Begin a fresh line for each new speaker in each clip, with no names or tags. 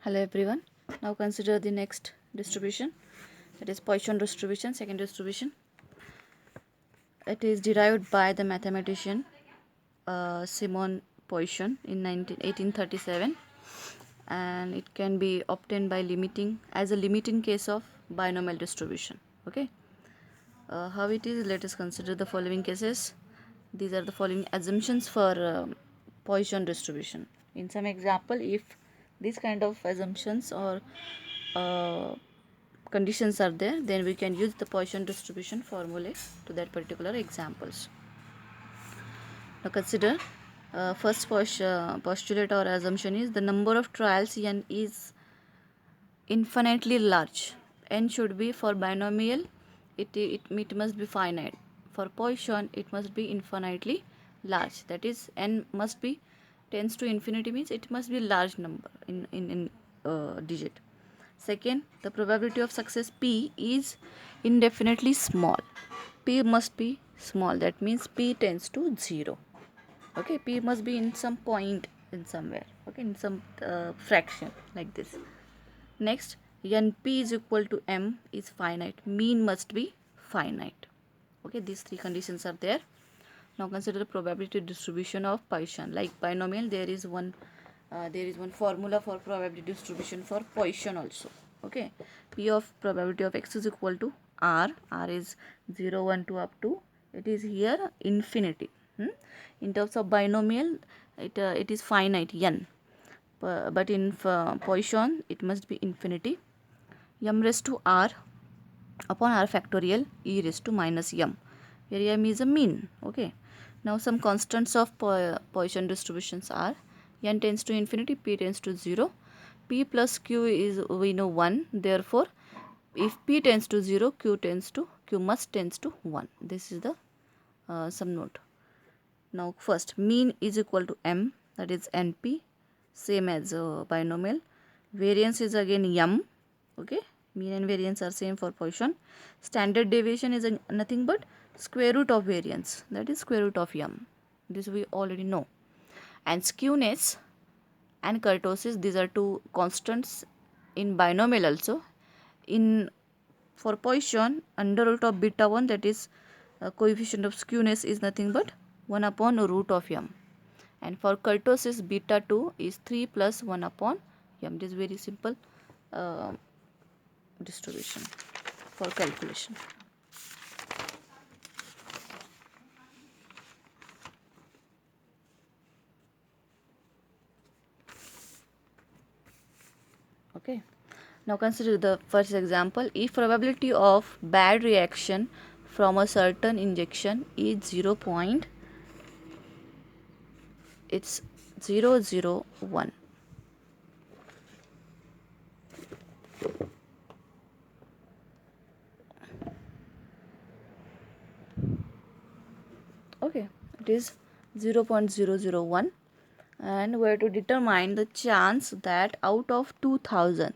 Hello everyone. Now consider the next distribution, that is Poisson distribution, second distribution. It is derived by the mathematician Simon Poisson in 1837, and it can be obtained by limiting as a limiting case of binomial distribution. Okay. How it is? Let us consider the following cases. These are the following assumptions for Poisson distribution. In some example, if these kind of assumptions or uh, conditions are there, then we can use the Poisson distribution formulae to that particular examples. Now consider first postulate or assumption is the number of trials n is infinitely large. N should be for binomial, it must be finite. For Poisson, it must be infinitely large. That is, n must be tends to infinity means it must be large number in digit. Second, the probability of success P is indefinitely small. P must be small. That means P tends to 0. Okay, P must be in some point in somewhere. Okay, in some fraction like this. Next, NP is equal to M is finite. Mean must be finite. Okay, these three conditions are there. Now consider the probability distribution of Poisson. Like binomial, there is one formula for probability distribution for Poisson also. Okay, P of probability of x is equal to R. R is 0, 1, 2 up to. It is here infinity. In terms of binomial, it is finite n. But in Poisson, it must be infinity. M raised to R upon R factorial e raised to minus m, where m is a mean. Okay. Now some constants of Poisson distributions are n tends to infinity, p tends to 0. P plus q is, we know, 1. Therefore, if p tends to 0, q must tends to 1. This is the some note. Now first, mean is equal to m, that is np, same as binomial. Variance is again m. Okay, mean and variance are same for Poisson. Standard deviation is nothing but square root of variance, that is square root of m. This we already know. And skewness and kurtosis, these are two constants in binomial also. In for Poisson, under root of beta 1, that is coefficient of skewness, is nothing but 1 upon root of m. And for kurtosis, beta 2 is 3 plus 1 upon m. This is very simple distribution for calculation. Okay. Now consider the first example. If probability of bad reaction from a certain injection is 0 point, it's 001. Okay, it is 0.001, and we have to determine the chance that out of 2000,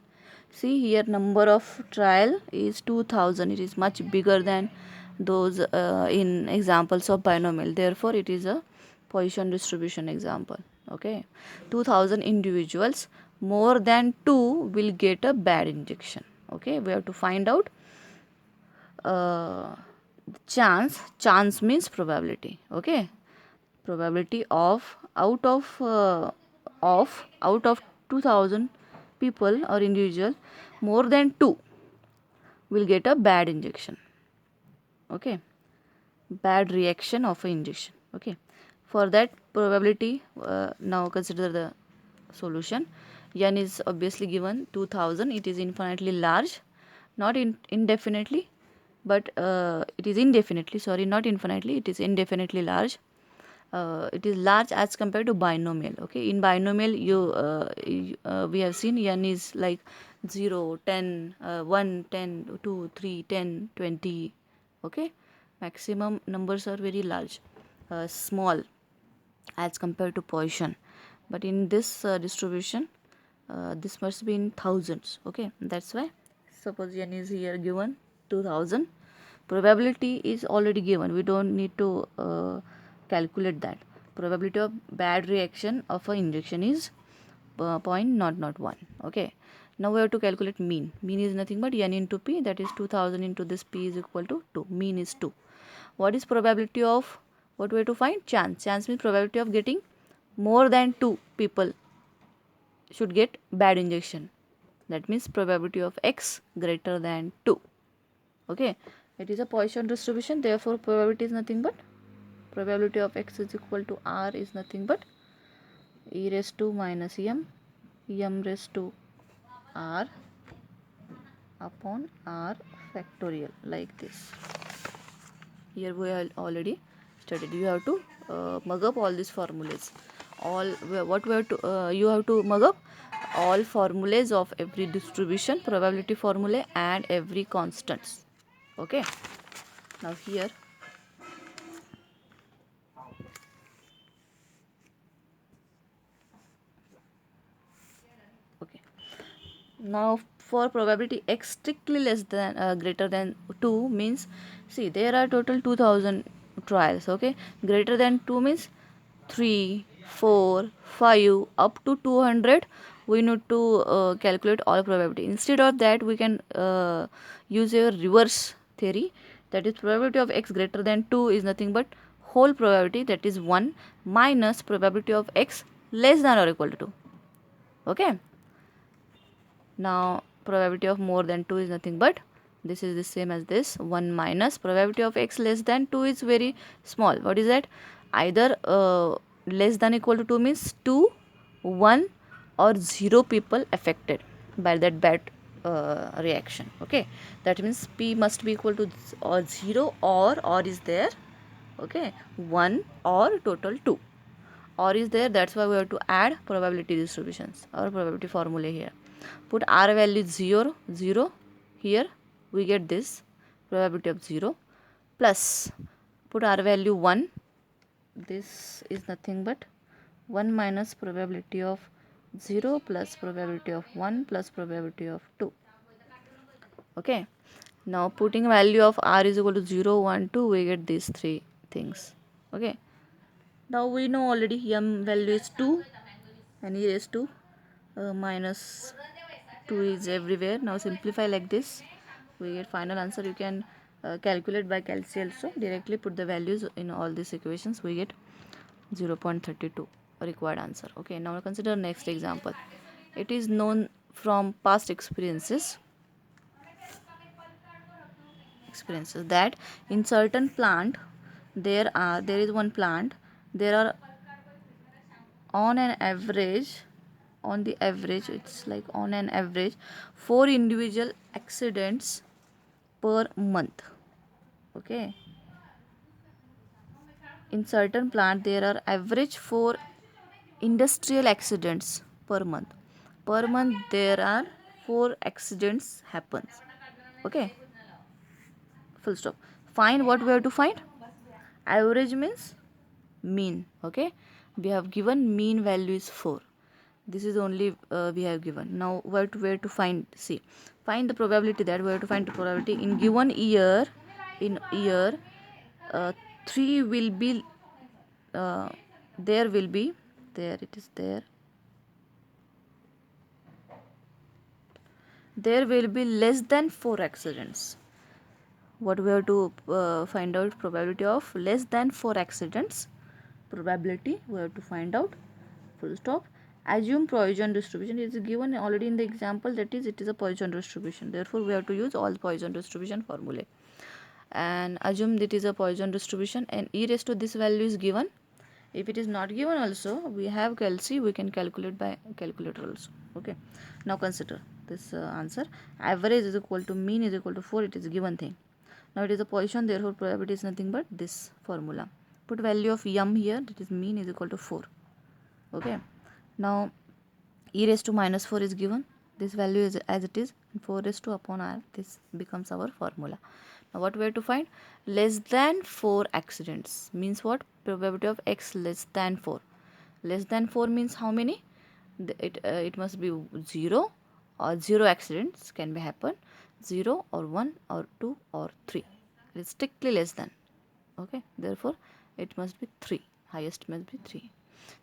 see here number of trial is 2000, it is much bigger than those in examples of binomial, therefore it is a Poisson distribution example. Okay, 2000 individuals, more than 2 will get a bad injection. Okay, we have to find out chance means probability. Okay, probability of out of 2000 people or individual, more than 2 will get a bad injection. Okay, bad reaction of a injection. Okay, for that probability, now consider the solution. N is obviously given 2000, it is infinitely large, not indefinitely, but it is indefinitely, sorry, not infinitely, it is indefinitely large. It is large as compared to binomial. Okay, in binomial we have seen n is like 0, 10, 1, 10, 2, 3, 10, 20. Okay, maximum numbers are very large, small as compared to Poisson, but in this distribution, this must be in thousands. Okay, that's why suppose n is here given 2000, probability is already given, we don't need to calculate that. Probability of bad reaction of a injection is point not 1. Okay, now we have to calculate mean. Mean is nothing but n into p, that is 2000 into this p is equal to 2. Mean is 2. What is probability of, what we have to find? Chance. Chance means probability of getting more than 2 people should get bad injection. That means probability of x greater than 2. Okay, it is a Poisson distribution, therefore probability is nothing but, probability of x is equal to r is nothing but e raised to minus m raised to r upon r factorial, like this. Here we are already studied. You have to mug up all these formulas. All what we have to you have to mug up all formulas of every distribution, probability formula, and every constants. Okay. Now here, okay. Now for probability x strictly less than greater than 2 means, see there are total 2000 trials. Okay, greater than 2 means 3, 4, 5 up to 200 we need to calculate all probability. Instead of that we can use a reverse theory, that is probability of x greater than 2 is nothing but whole probability, that is 1 minus probability of x less than or equal to 2. Okay, now probability of more than 2 is nothing but, this is the same as this, 1 minus probability of x less than 2 is very small. What is that? Either less than equal to 2 means 2, 1 or 0 people affected by that bad reaction. Okay, that means p must be equal to or 0 or is there, okay, 1 or total 2 or is there. That's why we have to add probability distributions or probability formula here. Put r value 0, 0 here, we get this probability of 0, plus put r value 1, this is nothing but 1 minus probability of 0 plus probability of 1 plus probability of 2. Okay, now putting value of r is equal to 0, 1, 2, we get these three things. Okay, now we know already m value is 2 and e raised to minus 2 is everywhere. Now simplify like this, we get final answer. You can calculate by calci also, directly put the values in all these equations, we get 0.32 required answer. Okay, now consider next example. It is known from past experiences that in certain plant there is one plant, there are on an average, on the average it's like on an average 4 individual accidents per month. Okay, in certain plant there are average 4 industrial accidents per month. Per month there are 4 accidents happens. Okay, full stop. Find what we have to find. Average means mean. Okay, we have given mean value is 4. This is only we have given. Now where to find, see, find the probability, that we have to find the probability in given year. In year 3 will be there will be, there it is there will be less than 4 accidents. What we have to find out? Probability of less than 4 accidents. Probability we have to find out, full stop. Assume Poisson distribution is given already in the example, that is it is a Poisson distribution, therefore we have to use all Poisson distribution formulae and assume that it is a Poisson distribution, and e raised to this value is given. If it is not given also, we have calci, we can calculate by calculator also. Okay, now consider this answer. Average is equal to mean is equal to 4, it is a given thing. Now it is a Poisson, therefore probability is nothing but this formula. Put value of m here, that is mean is equal to 4. Okay, now e raised to minus 4 is given, this value is as it is, 4 raised to upon r, this becomes our formula. Now what we have to find? Less than 4 accidents means what? Probability of x less than 4. Less than 4 means how many? It must be 0 or 0 accidents can be happen, 0 or 1 or 2 or 3. It is strictly less than. Okay, therefore it must be 3, highest must be 3.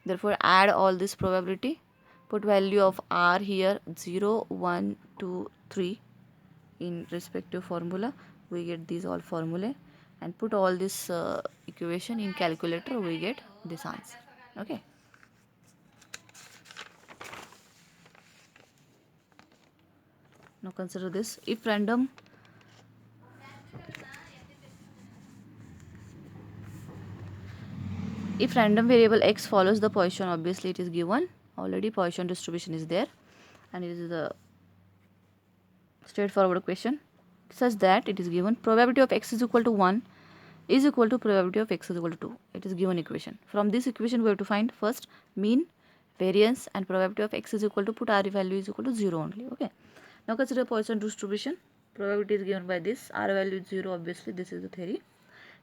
Therefore add all this probability, put value of r here 0, 1, 2, 3 in respective formula. We get these all formulae and put all this equation in calculator. We get this answer. Okay. Now consider this. If random variable x follows the Poisson, obviously it is given already. Poisson distribution is there, and it is a straightforward question such that it is given probability of x is equal to 1 is equal to probability of x is equal to 2. It is given equation. From this equation we have to find first mean, variance, and probability of x is equal to, put r value is equal to 0 only. Okay. Now consider Poisson distribution. Probability is given by this. R value is 0. Obviously this is the theory.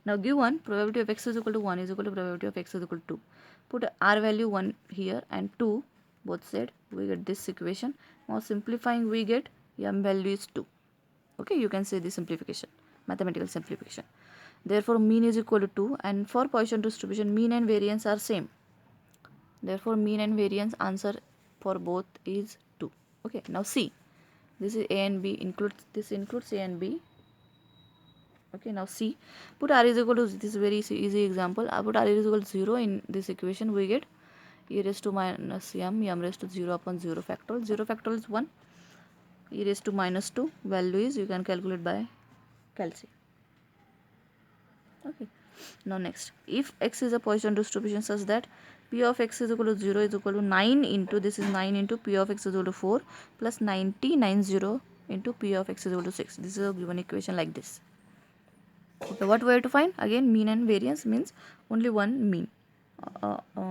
Now given probability of x is equal to 1 is equal to probability of x is equal to 2. Put r value 1 here and 2 both side. We get this equation. Now simplifying we get m value is 2. Okay, you can say the simplification, mathematical simplification. Therefore mean is equal to 2, and for Poisson distribution mean and variance are same. Therefore mean and variance answer for both is 2. Okay, now see, this is a and b, includes a and b. Okay, now see, put r is equal to, this is very easy example. I put r is equal to 0 in this equation. We get e raised to minus m raised to 0 upon 0 factorial. 0 factorial is 1. E raised to minus 2 value is, you can calculate by calci. Okay. Now next, if x is a Poisson distribution such that p of x is equal to 0 is equal to 9 into, this is 9 into p of x is equal to 4 plus 90 into p of x is equal to 6. This is a given equation like this. Okay, what we have to find? Again, mean and variance means only one mean.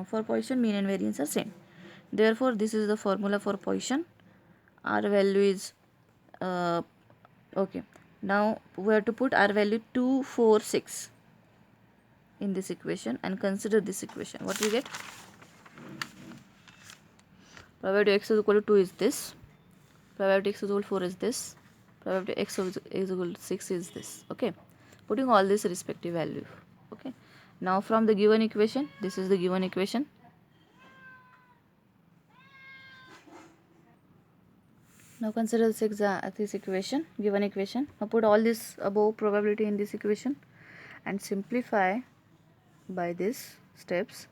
For Poisson, mean and variance are same. Therefore, this is the formula for Poisson. R value is okay. Now we have to put R value 2, 4, 6 in this equation and consider this equation. What we get? Probability x is equal to 2 is this. Probability x is equal to 4 is this. Probability x is equal to 6 is this. Okay. Putting all this respective value. Okay. Now from the given equation, this is the given equation. Now consider this equation, given equation. Now put all this above probability in this equation and simplify by these steps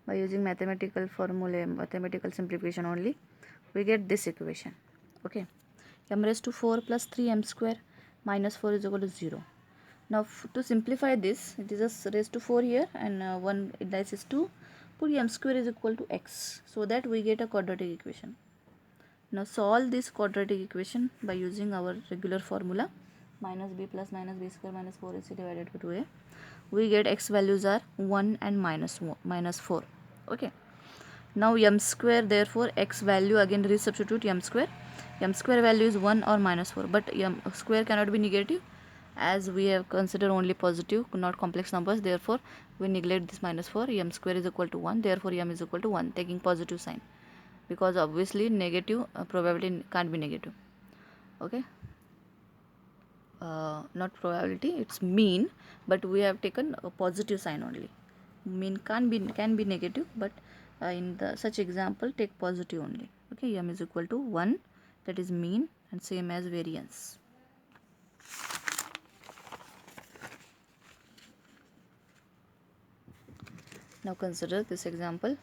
by using mathematical formula, mathematical simplification only. We get this equation. Okay. M raised to 4 plus 3m square minus 4 is equal to 0. Now to simplify this, it is just raised to 4 here and 1 this is 2. Put m square is equal to x, so that we get a quadratic equation. Now solve this quadratic equation by using our regular formula, minus b plus minus b square minus 4ac divided by 2a. We get x values are 1 and minus 4. Okay. Now m square, therefore x value, again resubstitute m square. M square value is 1 or minus 4, but m square cannot be negative as we have considered only positive, not complex numbers. Therefore we neglect this minus 4. M square is equal to 1, therefore m is equal to 1, taking positive sign, because obviously negative probability can't be negative. Okay. Not probability, it's mean, but we have taken a positive sign only. Mean can be negative, but in the such example take positive only. Okay, m is equal to 1, that is mean, and same as variance. Now consider this example.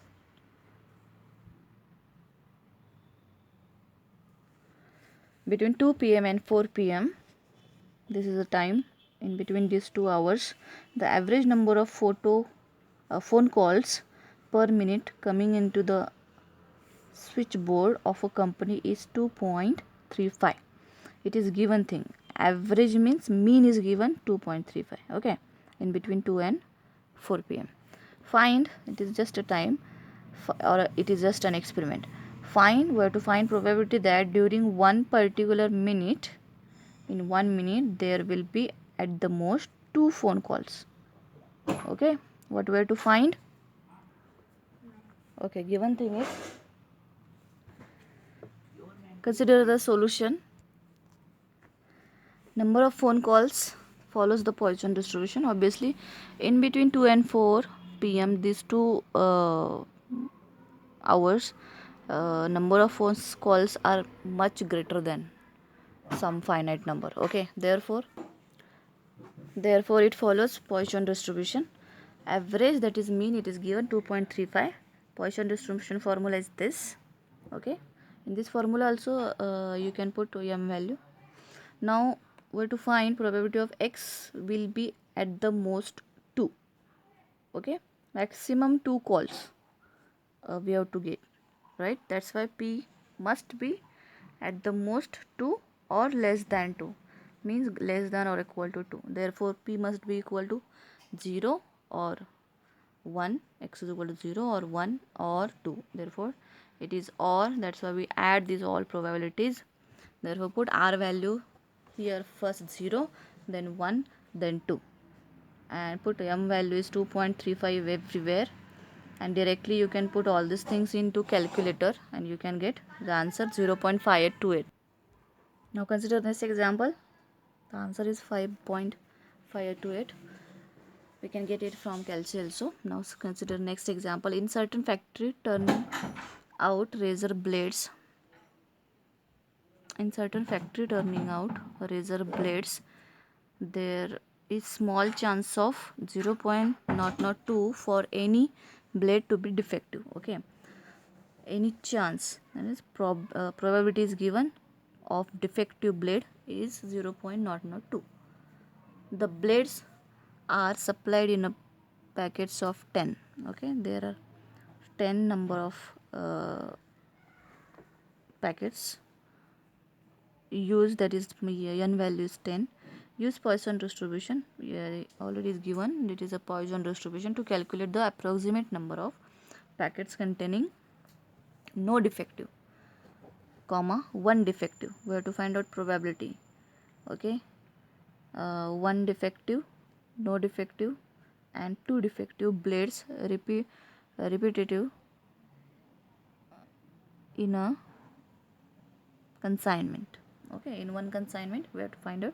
Between 2 p.m. and 4 p.m., this is the time in between these 2 hours, the average number of phone calls per minute coming into the switchboard of a company is 2.35. It is given thing. Average means mean is given 2.35. Okay, in between 2 and 4 p.m. Find, it is just a time or it is just an experiment. Find, we have to find probability that during one particular minute, in 1 minute there will be at the most 2 phone calls. Okay, what we have to find? Okay, given thing is, consider the solution. Number of phone calls follows the Poisson distribution. Obviously in between 2 and 4 p.m. these 2 hours, number of phone calls are much greater than some finite number. Okay, therefore it follows Poisson distribution. Average, that is mean, it is given 2.35. Poisson distribution formula is this. Okay, in this formula also you can put m value. Now where to find probability of x will be at the most 2. Okay, maximum 2 calls we have to get, right? That's why p must be at the most 2 or less than 2, means less than or equal to 2. Therefore p must be equal to 0 or 1, x is equal to 0 or 1 or 2. Therefore it is or, that's why we add these all probabilities. Therefore put r value here, first 0, then 1, then 2, and put m value is 2.35 everywhere, and directly you can put all these things into calculator and you can get the answer 0.5828. Now consider this example. The answer is 5.5828. We can get it from calci also. Now consider next example. In certain factory turning out razor blades, there is small chance of 0.002 for any blade to be defective. Okay, any chance, that is probability is given of defective blade is 0.002. The blades are supplied in a packets of 10. Okay, there are 10 number of packets used, that is n value is 10. Use Poisson distribution, already is given, it is a Poisson distribution, to calculate the approximate number of packets containing no defective, comma 1 defective. We have to find out probability. Okay, 1 defective, no defective, and 2 defective blades repetitive in a consignment. Okay, in one consignment we have to find out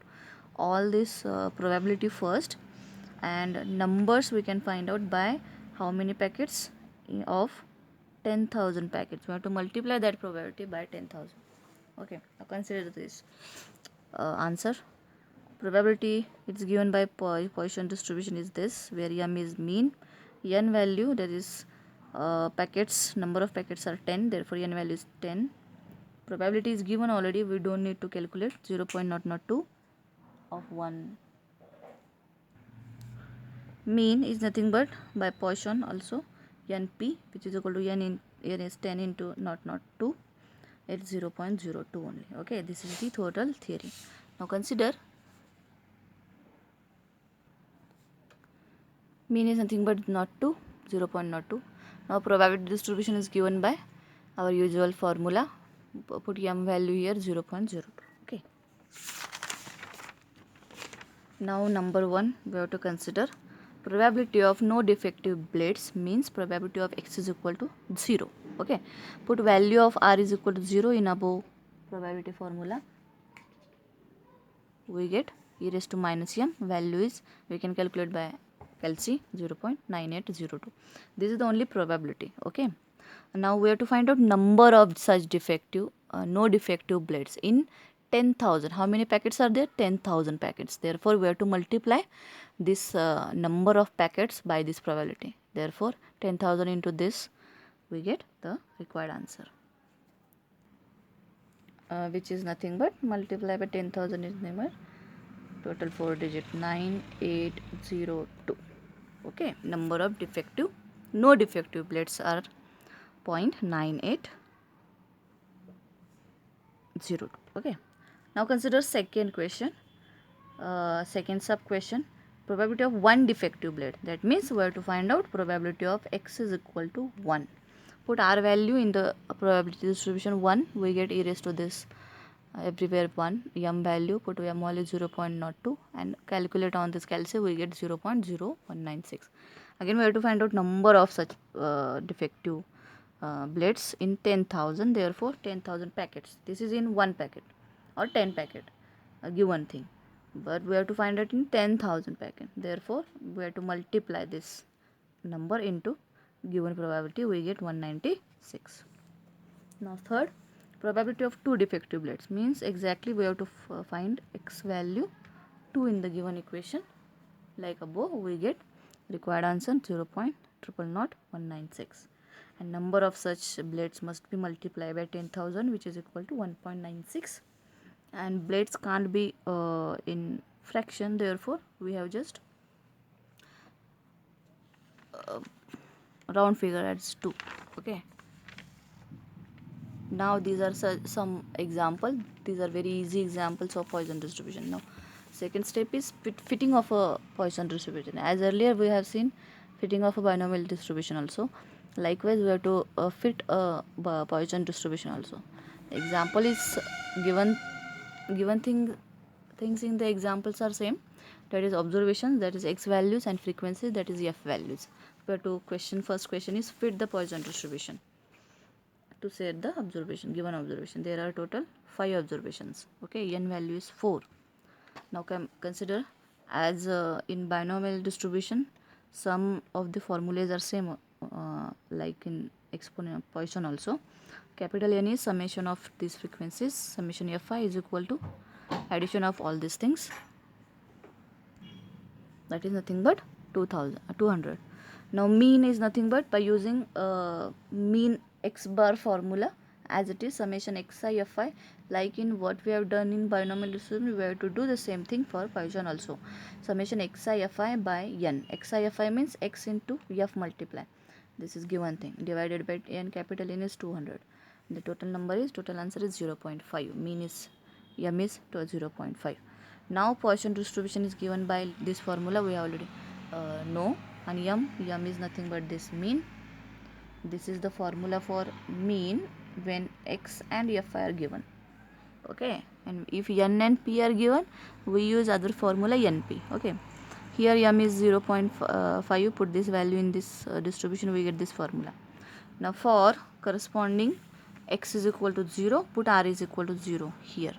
all this probability first, and numbers we can find out by how many packets of 10,000 packets. We have to multiply that probability by 10,000. Okay, now consider this answer. Probability it's given by Poisson distribution is this, where m is mean, n value, that is packets, number of packets are 10, therefore n value is 10. Probability is given already, we don't need to calculate, 0.002 of 1. Mean is nothing but by Poisson also, np, which is equal to n is 10 into 0.02, it's 0.02 only. Okay, this is the total theory. Now consider mean is nothing but 0.02. Now probability distribution is given by our usual formula. Put m value here, 0.02. Okay. Now number 1 we have to consider probability of no defective blades, means probability of x is equal to 0. Okay. Put value of r is equal to 0 in above probability formula. We get e raised to minus m, value is, we can calculate by calci, 0.9802. This is the only probability. Okay, now we have to find out number of such defective no defective blades in 10,000. How many packets are there? 10,000 packets. Therefore we have to multiply this number of packets by this probability. Therefore 10,000 into this, we get the required answer, which is nothing but multiply by 10,000 is number, total 4 digit 9802. Okay, number of defective no defective blades are 0.9802. Okay, now consider second question, second sub question, probability of one defective blade. That means we have to find out probability of x is equal to 1. Put r value in the probability distribution 1, we get e raised to this everywhere 1, m value, put m value 0.02 and calculate on this calci, we get 0.0196. Again we have to find out number of such defective blades in 10,000. Therefore 10,000 packets, this is in 1 packet or 10 packet, a given thing, but we have to find it in 10,000 packet. Therefore we have to multiply this number into given probability, we get 196. Now third, probability of two defective blades means exactly we have to find x value 2 in the given equation. Like above, we get required answer 0.0000196, and number of such blades must be multiplied by 10,000, which is equal to 1.96, and blades can't be in fraction, therefore we have just round figure as 2. Okay, now these are some example. These are very easy examples of Poisson distribution. Now second step is fitting of a Poisson distribution. As earlier we have seen fitting of a binomial distribution also. Likewise we have to fit a Poisson distribution also. The example is given things in the examples are same, that is observations, that is x values, and frequencies, that is f values. We have to first question is fit the Poisson distribution to set the observation, given observation. There are total 5 observations. Okay, n value is 4. Now consider, as in binomial distribution, some of the formulas are same, like in exponent Poisson also. Capital N is summation of these frequencies. Summation fi is equal to addition of all these things. That is nothing but 200. Now mean is nothing but by using mean x bar formula, as it is summation xi fi. Like in what we have done in binomial distribution, we have to do the same thing for Poisson also. Summation xi fi by n. Xi fi means x into f multiply. This is given thing, divided by n, capital N is 200. The total answer is 0.5. Mean is m is to 0.5. Now Poisson distribution is given by this formula, we already know, and m is nothing but this mean. This is the formula for mean when x and f are given. Okay, and if n and p are given, we use other formula np. Okay, here m is 0.5, put this value in this distribution, we get this formula. Now for corresponding x is equal to 0, put r is equal to 0 here,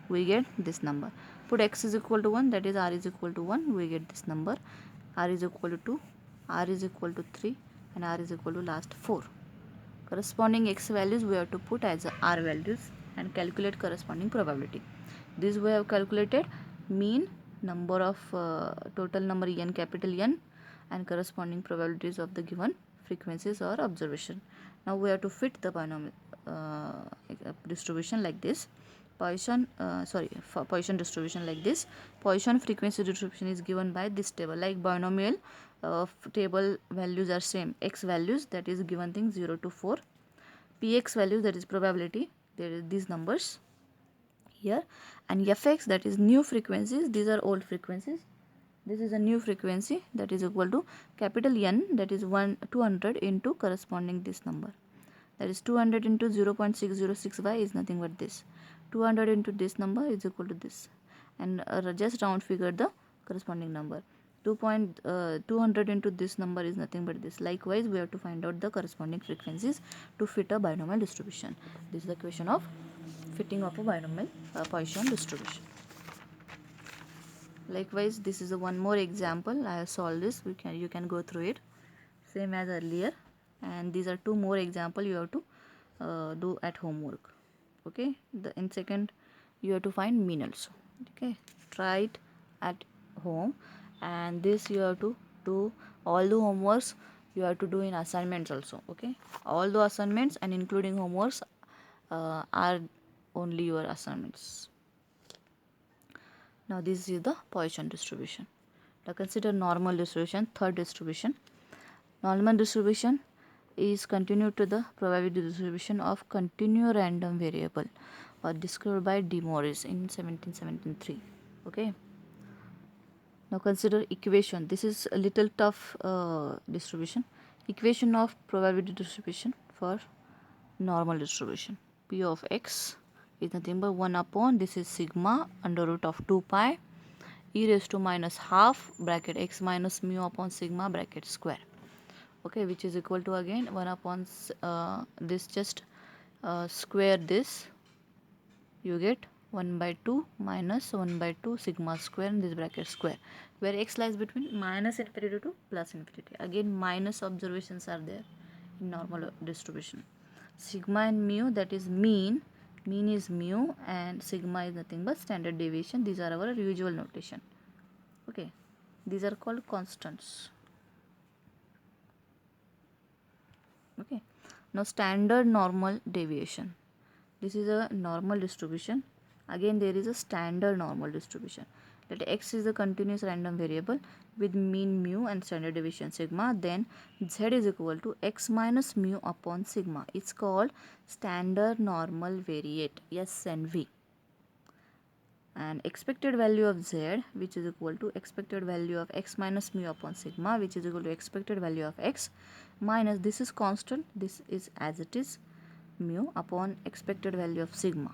we get this number. Put x is equal to 1, that is r is equal to 1, we get this number. R is equal to 2, r is equal to 3, and r is equal to last 4. Corresponding x values we have to put as r values and calculate corresponding probability. This we have calculated mean, number of total number n, capital N, and corresponding probabilities of the given frequencies or observation. Now we have to fit the binomial distribution like this. Poisson distribution like this. Poisson frequency distribution is given by this table. Like binomial table values are same. X values, that is given thing 0 to 4. Px values, that is probability, there is these numbers here, and fx, that is new frequencies, these are old frequencies. This is a new frequency, that is equal to capital N, that is 200 into corresponding this number. That is 200 into 0.606y is nothing but this. 200 into this number is equal to this, and just round figure the corresponding number. 200 into this number is nothing but this. Likewise, we have to find out the corresponding frequencies to fit a binomial distribution. This is the question of fitting of a binomial Poisson distribution. Likewise, this is a one more example. I have solved this. You can go through it, same as earlier. And these are two more example you have to do at homework. Okay, in second you have to find mean also. Okay, try it at home, and this you have to do all the homeworks you have to do in assignments also. Okay, all the assignments and including homeworks are only your assignments. Now this is the Poisson distribution. Now consider normal distribution, third distribution. Normal distribution is continued to the probability distribution of continuous random variable, or described by De Moivre in 1773. Okay. Now consider equation. This is a little tough distribution. Equation of probability distribution for normal distribution. P of x is nothing but 1 upon, this is sigma under root of 2 pi e raised to minus half bracket x minus mu upon sigma bracket square. Okay, which is equal to again 1 upon this, just square this, you get 1 by 2 minus 1 by 2 sigma square in this bracket square, where x lies between minus infinity to plus infinity. Again minus observations are there in normal distribution. sigma and mu, that is mean is mu, and sigma is nothing but standard deviation. These are our usual notation. Okay, these are called constants. Okay, now standard normal deviation. This is a normal distribution. Again, there is a standard normal distribution. Let x is a continuous random variable with mean mu and standard deviation sigma. Then z is equal to x minus mu upon sigma. It's called standard normal variate, S and V. And expected value of z, which is equal to expected value of x minus mu upon sigma, which is equal to expected value of x minus, this is constant, this is as it is, mu upon expected value of sigma.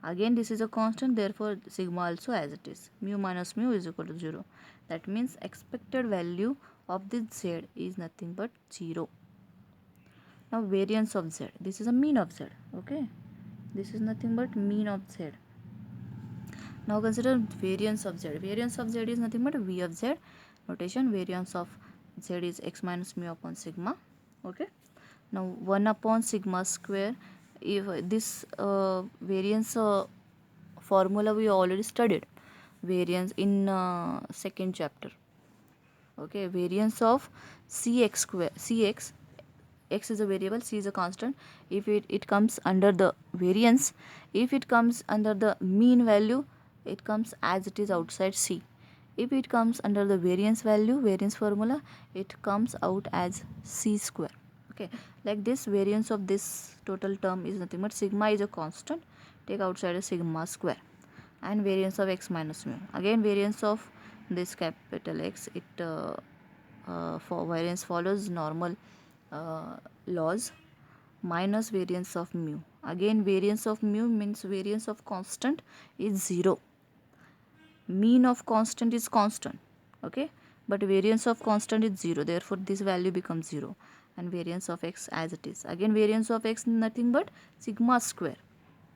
Again, this is a constant, therefore sigma also as it is. Mu minus mu is equal to 0. That means expected value of this z is nothing but 0. Now variance of z, this is a mean of z. Okay, this is nothing but mean of z. Now consider variance of z. Variance of z is nothing but v of z. Notation, variance of z is x minus mu upon sigma. Okay, now 1 upon sigma square. If this variance formula we already studied, variance in second chapter. Okay, variance of cx square, cx, x is a variable, c is a constant. If it comes under the variance, if it comes under the mean value, it comes as it is outside c. If it comes under the variance value, variance formula, it comes out as c square. Okay, like this, variance of this total term is nothing but sigma is a constant, take outside a sigma square, and variance of x minus mu. Again, variance of this capital X, it for variance follows normal laws, minus variance of mu. Again, variance of mu means variance of constant is 0. Mean of constant is constant. Okay, but variance of constant is 0, therefore this value becomes 0, and variance of x as it is. Again, variance of x nothing but sigma square.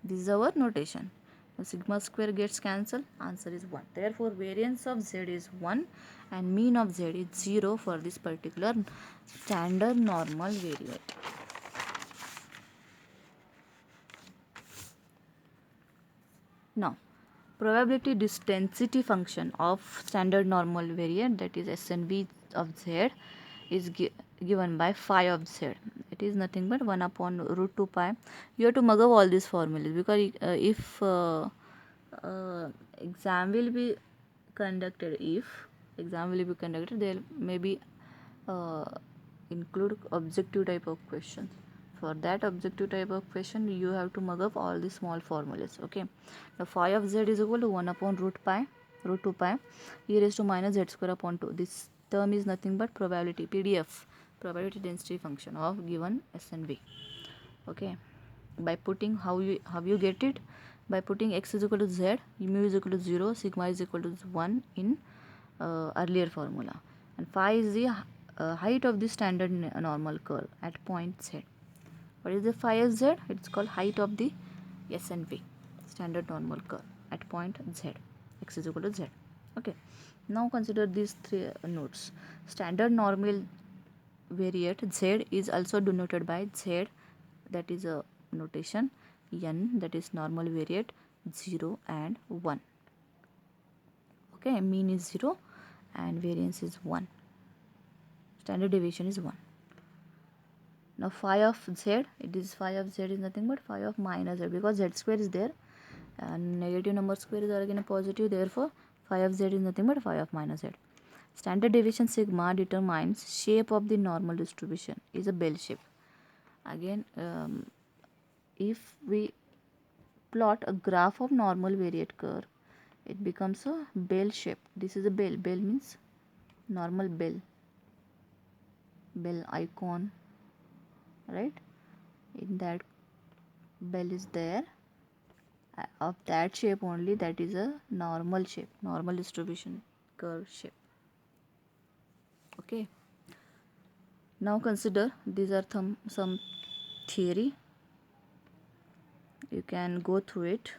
This is our notation. Now sigma square gets cancelled, answer is 1. Therefore variance of z is 1 and mean of z is 0 for this particular standard normal variate. Now probability density function of standard normal variate, that is S and V of z, is given by phi of z. It is nothing but 1 upon root 2 pi. You have to mug up all these formulas, because if exam will be conducted, there may be include objective type of questions. For that objective type of question, you have to mug up all the small formulas. Okay, the phi of z is equal to 1 upon root 2 pi e raised to minus z square upon 2. This term is nothing but probability, PDF, probability density function of given S and V. Okay, by putting, how you get it, by putting x is equal to z, mu is equal to 0, sigma is equal to 1 in earlier formula, and phi is the height of the standard normal curve at point z. What is the phi of z? It's called height of the S and V standard normal curve at point z. X is equal to z. Okay, now consider these three notes. Standard normal variate z is also denoted by z, that is a notation, n, that is normal variate, 0 and 1. Okay, mean is 0 and variance is 1. Standard deviation is 1. Now phi of z, phi of z is nothing but phi of minus z, because z square is there and negative number square is again a positive, therefore phi of z is nothing but phi of minus z. Standard deviation sigma determines shape of the normal distribution, is a bell shape. Again, if we plot a graph of normal variate curve, it becomes a bell shape. This is a bell. Bell means normal bell icon, right? In that bell is there, of that shape only, that is a normal shape, normal distribution curve shape. Okay, now consider, these are some theory, you can go through it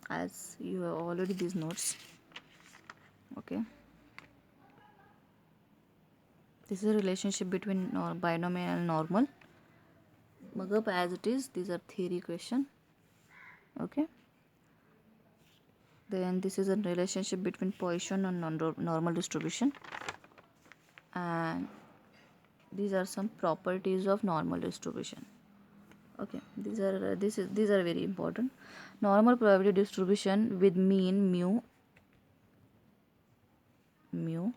as you have already these notes. Okay, this is a relationship between binomial and normal. mug up as it is. These are theory question. Okay. Then this is a relationship between Poisson and normal distribution, and these are some properties of normal distribution. Okay, these are very important. Normal probability distribution with mean mu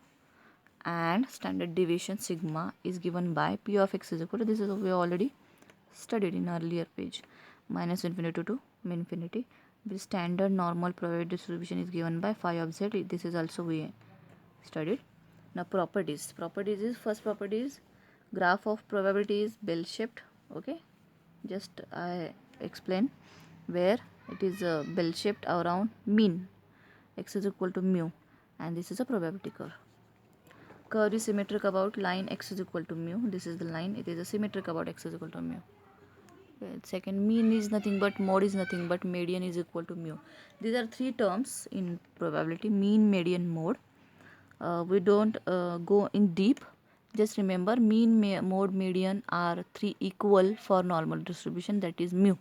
and standard deviation sigma is given by P of x is equal to, this is we already studied in earlier page, minus infinity to infinity. The standard normal probability distribution is given by phi of z. This is also we studied. Now properties is, first property is graph of probability is bell shaped. Okay, just I explain where it is bell shaped around mean x is equal to mu, and this is a probability curve. Curve is symmetric about line x is equal to mu. This is the line, it is a symmetric about x is equal to mu. Second, mean is nothing but, mode is nothing but, median is equal to mu. These are three terms in probability: mean, median, mode. We don't go in deep. Just remember, mean, mode, median are three equal for normal distribution, that is mu.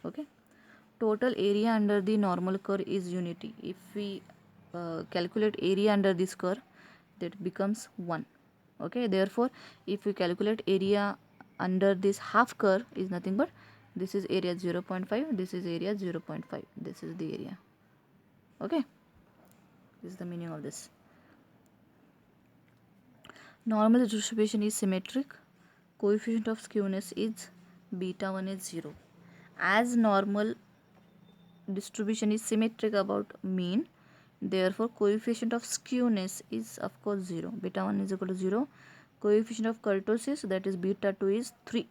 Okay. Total area under the normal curve is unity. If we calculate area under this curve, that becomes 1. Okay, therefore if we calculate area under this half curve is nothing but, this is area 0.5, this is area 0.5, this is the area. Okay, this is the meaning of this. Normal distribution is symmetric. Coefficient of skewness is beta 1 is 0. As normal distribution is symmetric about mean, therefore coefficient of skewness is of course 0. Beta 1 is equal to 0. Coefficient of kurtosis, that is beta 2, is 3.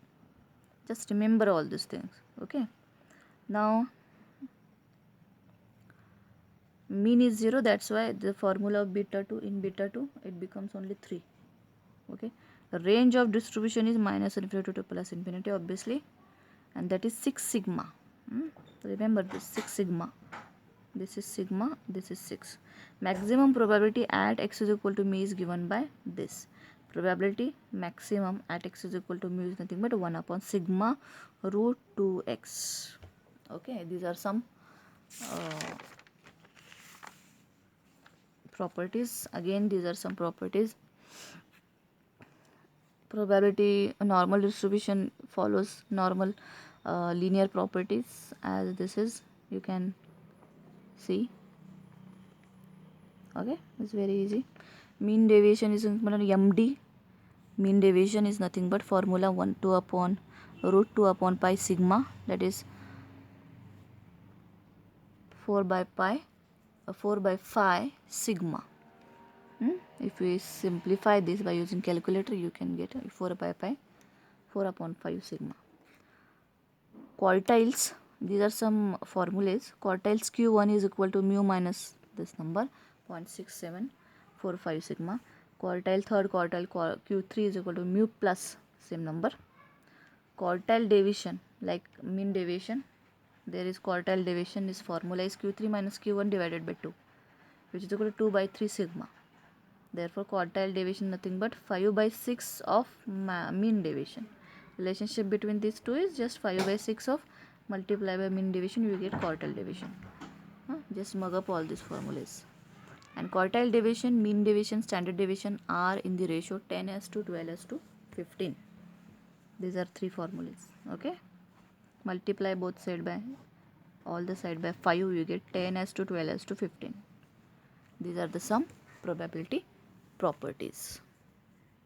Just remember all these things. Okay, now mean is 0, that's why the formula of beta 2, in beta 2 it becomes only 3. Okay, the range of distribution is minus infinity to plus infinity, obviously, and that is 6 sigma. Remember this, 6 sigma. This is sigma, this is 6. Maximum probability at x is equal to mu is given by this. Probability maximum at x is equal to mu is nothing but 1 upon sigma root 2x. Okay, these are some properties. Again, these are some properties. Probability normal distribution follows normal linear properties, as this is, you can see. Okay, it's very easy. Mean deviation is MD. Mean deviation is nothing but formula 1 2 upon root 2 upon pi sigma, that is 4 by phi sigma. If we simplify this by using calculator, you can get 4 by pi 4 upon 5 sigma. Quartiles, these are some formulas. Quartiles Q1 is equal to mu minus this number 0.6745 sigma. Quartile, third quartile Q3 is equal to mu plus same number. Quartile deviation, like mean deviation, there is quartile deviation, this formula is Q3 minus Q1 divided by 2, which is equal to 2 by 3 sigma. Therefore quartile deviation nothing but 5 by 6 of mean deviation. Relationship between these two is just 5 by 6 of multiply by mean deviation, you get quartile deviation. Just mug up all these formulas. And quartile deviation, mean deviation, standard deviation are in the ratio 10:12:15. These are three formulas. Okay, multiply both side by all the side by 5, you get 10:12:15. These are the some probability properties.